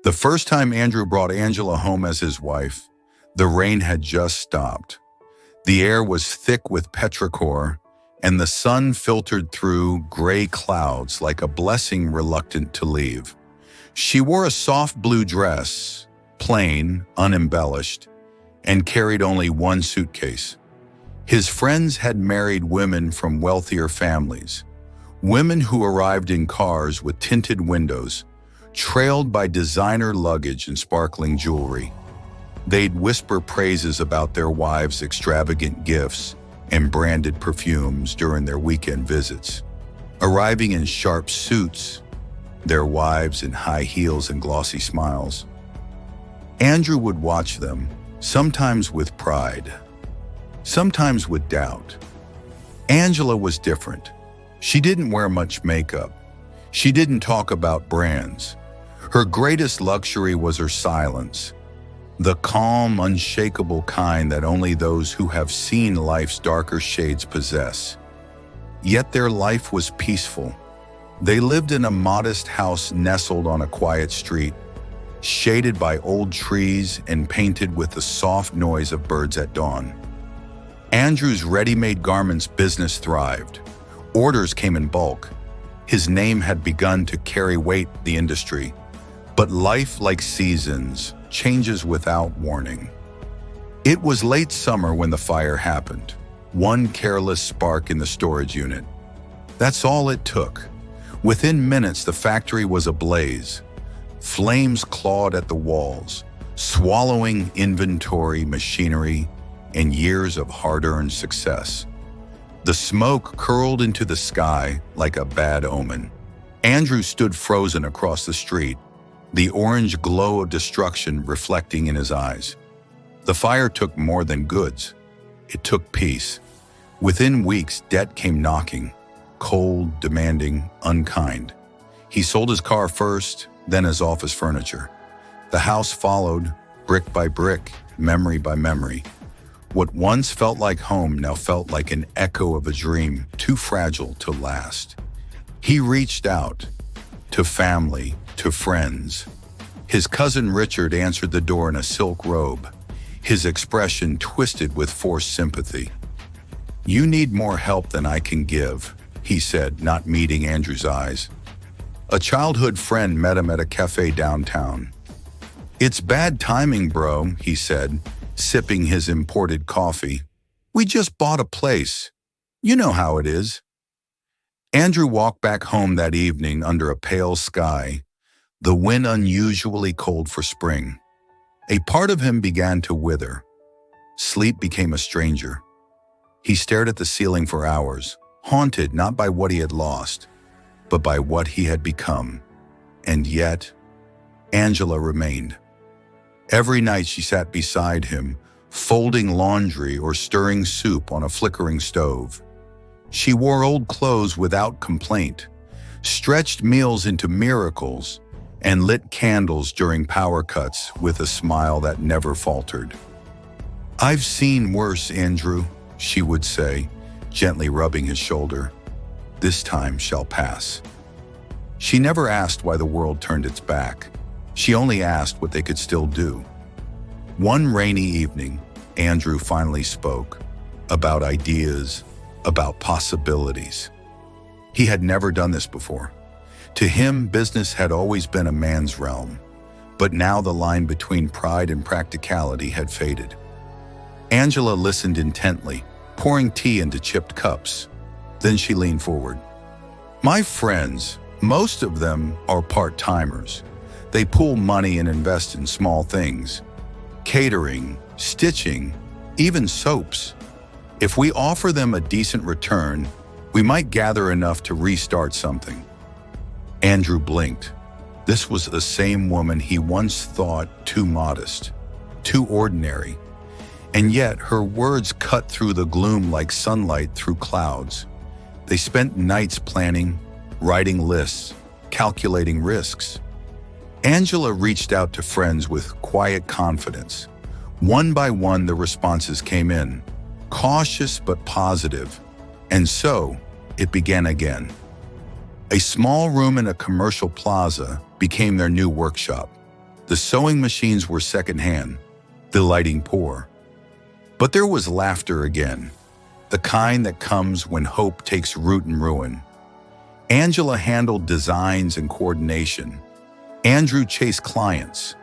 The first time Andrew brought Angela home as his wife, the rain had just stopped. The air was thick with petrichor, and the sun filtered through gray clouds like a blessing reluctant to leave. She wore a soft blue dress, plain, unembellished, and carried only one suitcase. His friends had married women from wealthier families, women who arrived in cars with tinted windows, trailed by designer luggage and sparkling jewelry. They'd whisper praises about their wives' extravagant gifts and branded perfumes during their weekend visits. Arriving in sharp suits, their wives in high heels and glossy smiles. Andrew would watch them, sometimes with pride, sometimes with doubt. Angela was different. She didn't wear much makeup. She didn't talk about brands. Her greatest luxury was her silence, the calm, unshakable kind that only those who have seen life's darker shades possess. Yet their life was peaceful. They lived in a modest house nestled on a quiet street, shaded by old trees and painted with the soft noise of birds at dawn. Andrew's ready-made garments business thrived. Orders came in bulk. His name had begun to carry weight in the industry. But life, like seasons, changes without warning. It was late summer when the fire happened. One careless spark in the storage unit. That's all it took. Within minutes, the factory was ablaze. Flames clawed at the walls, swallowing inventory, machinery, and years of hard-earned success. The smoke curled into the sky like a bad omen. Andrew stood frozen across the street, the orange glow of destruction reflecting in his eyes. The fire took more than goods. It took peace. Within weeks, debt came knocking, cold, demanding, unkind. He sold his car first, then his office furniture. The house followed, brick by brick, memory by memory. What once felt like home now felt like an echo of a dream too fragile to last. He reached out, to family, to friends. His cousin Richard answered the door in a silk robe, his expression twisted with forced sympathy. "You need more help than I can give," he said, not meeting Andrew's eyes. A childhood friend met him at a cafe downtown. "It's bad timing, bro," he said, sipping his imported coffee. "We just bought a place. You know how it is." Andrew walked back home that evening under a pale sky, the wind unusually cold for spring. A part of him began to wither. Sleep became a stranger. He stared at the ceiling for hours, haunted not by what he had lost, but by what he had become. And yet, Angela remained. Every night she sat beside him, folding laundry or stirring soup on a flickering stove. She wore old clothes without complaint, stretched meals into miracles, and lit candles during power cuts with a smile that never faltered. "I've seen worse, Andrew," she would say, gently rubbing his shoulder. "This time shall pass." She never asked why the world turned its back. She only asked what they could still do. One rainy evening, Andrew finally spoke about ideas, about possibilities. He had never done this before. To him, business had always been a man's realm, but now the line between pride and practicality had faded. Angela listened intently, pouring tea into chipped cups. Then she leaned forward. "My friends, most of them are part-timers. They pool money and invest in small things. Catering, stitching, even soaps. If we offer them a decent return, we might gather enough to restart something." Andrew blinked. This was the same woman he once thought too modest, too ordinary. And yet her words cut through the gloom like sunlight through clouds. They spent nights planning, writing lists, calculating risks. Angela reached out to friends with quiet confidence. One by one, the responses came in, cautious but positive. And so, it began again. A small room in a commercial plaza became their new workshop. The sewing machines were secondhand, the lighting poor. But there was laughter again, the kind that comes when hope takes root in ruin. Angela handled designs and coordination. Andrew chased clients.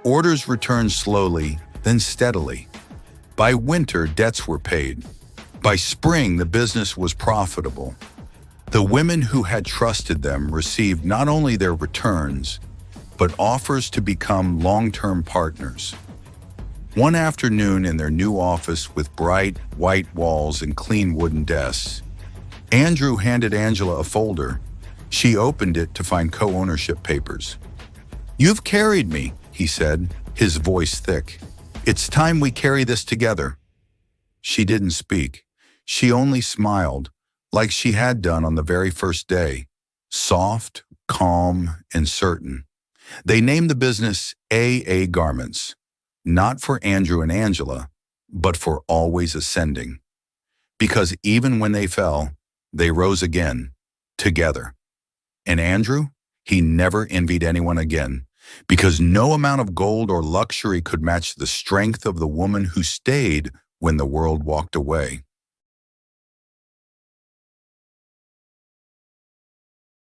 Orders returned slowly, then steadily. By winter, debts were paid. By spring, the business was profitable. The women who had trusted them received not only their returns, but offers to become long-term partners. One afternoon in their new office with bright, white walls and clean wooden desks, Andrew handed Angela a folder. She opened it to find co-ownership papers. "You've carried me," he said, his voice thick. "It's time we carry this together." She didn't speak. She only smiled, like she had done on the very first day, soft, calm, and certain. They named the business AA Garments, not for Andrew and Angela, but for always ascending. Because even when they fell, they rose again, together. And Andrew, he never envied anyone again, because no amount of gold or luxury could match the strength of the woman who stayed when the world walked away.